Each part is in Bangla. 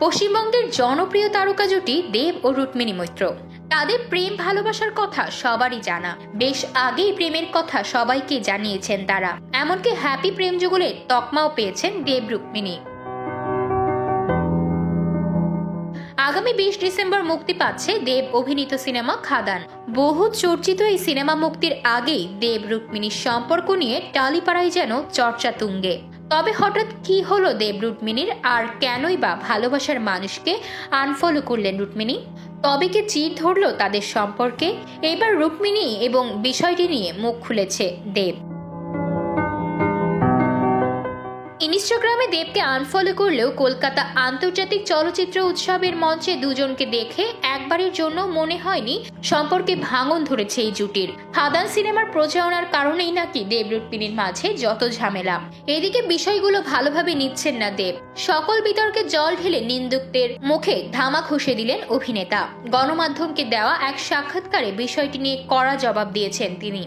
পশ্চিমবঙ্গের জনপ্রিয় তারকা জুটি দেব ও রুক্মিণী মৈত্র। তাদের প্রেম ভালোবাসার কথা সবারই জানা। বেশ আগেই প্রেমের কথা সবাইকে জানিয়েছেন তারা। এমনকি হ্যাপি প্রেম যুগলের তকমাও পেয়েছেন দেব রুক্মিণী। আগামী 20 ডিসেম্বর মুক্তি পাচ্ছে দেব অভিনীত সিনেমা খাদান। বহু চর্চিত এই সিনেমা মুক্তির আগেই দেব রুক্মিণীর সম্পর্ক নিয়ে টালিপাড়ায় যেন চর্চা তুঙ্গে। তবে হঠাৎ কি হলো দেব রুক্মিণীর, আর কেনই বা ভালোবাসার মানুষকে আনফলো করলেন রুক্মিণী? তবে কি চির ধরল তাদের সম্পর্কে? এবার রুক্মিণী এবং বিষয়টি নিয়ে মুখ খুলেছে দেব। ইনস্টাগ্রামে দেবকে আনফলো করলেও কলকাতা আন্তর্জাতিক চলচ্চিত্র উৎসবের মঞ্চে দুজনকে দেখে একবারের জন্য মনে হয়নি সম্পর্কে ভাঙন ধরেছে এই জুটির। খাদান সিনেমার প্রচারণার কারণেই নাকি দেব রুক্মিণীর মাঝে যত ঝামেলা। এদিকে বিষয়গুলো ভালোভাবে নিচ্ছেন না দেব। সকল বিতর্কে জল ঢেলে নিন্দুকদের মুখে ধামা ঘষে দিলেন অভিনেতা। গণমাধ্যমকে দেওয়া এক সাক্ষাৎকারে বিষয়টি নিয়ে কড়া জবাব দিয়েছেন তিনি।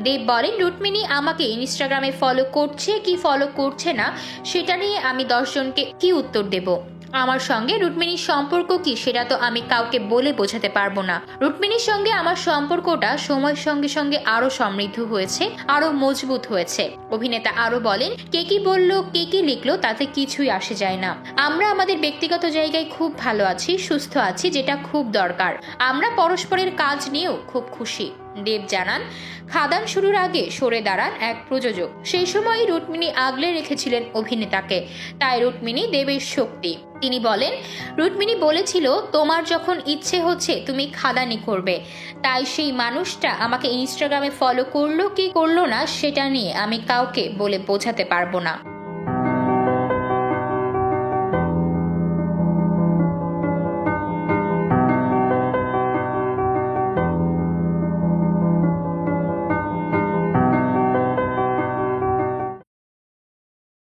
দেব বলেন, রুক্মিণী আমাকে ইনস্টাগ্রামে ফলো করছে কি ফলো করছে না সেটা নিয়ে আমি 10 জনকে কি উত্তর দেব? আমার সঙ্গে রুক্মিণীর সম্পর্ক কি সেটা তো আমি কাউকে বলে বোঝাতে পারবো না। রুক্মিণীর সঙ্গে আমার সম্পর্কটা সময়ের সঙ্গে সঙ্গে আরো সমৃদ্ধ হয়েছে, আরো মজবুত হয়েছে। অভিনেতা আরো বলেন, কে কি বললো কে কি লিখলো তাতে কিছুই আসে যায় না। আমরা আমাদের ব্যক্তিগত জায়গায় খুব ভালো আছি, সুস্থ আছি, যেটা খুব দরকার। আমরা পরস্পরের কাজ নিয়েও খুব খুশি। দেব জানান, খাদান শুরুর আগে সরে দাঁড়ান এক প্রযোজক। সেই সময় রুক্মিণী আগলে রেখেছিলেন অভিনেতাকে, তাই রুক্মিণী দেবের শক্তি। তিনি বলেন, রুক্মিণী বলেছিল তোমার যখন ইচ্ছে হচ্ছে তুমি খাদানি করবে, তাই সেই মানুষটা আমাকে ইনস্টাগ্রামে ফলো করলো কি করলো না সেটা নিয়ে আমি কাউকে বলে বোঝাতে পারবো না।